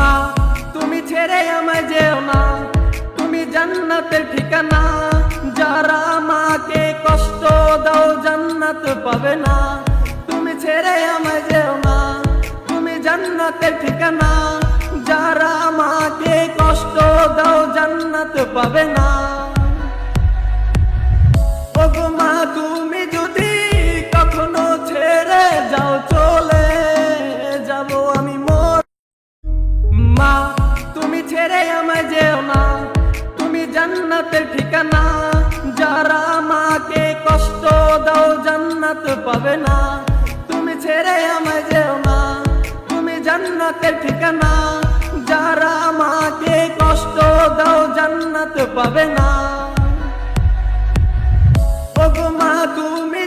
মা তুমি ছেড়ে আমায় যেও না, তুমি জান্নাতের ঠিকানা। যারা মাকে কষ্ট দাও জান্নাত পাবে না। তুমি ছেড়ে আমায় যেও না, তুমি জান্নাতের ঠিকানা। যারা মাকে কষ্ট দাও জান্নাত পাবে না। ওগো মা তুমি যদি কখনো ছেড়ে যাও চলে যাব আমি মোর। মা তুমি ছেড়ে আমায় যেও না, তুমি জান্নাতের ঠিকানা। যারা মাকে কষ্ট দাও জান্নাত পাবে না। তুমি ছেড়ে আমায় যেও না, তুমি জান্নাতের ঠিকানা। যারা মাকে কষ্ট দাও জান্নাত পাবে না। ওগো মা তুমি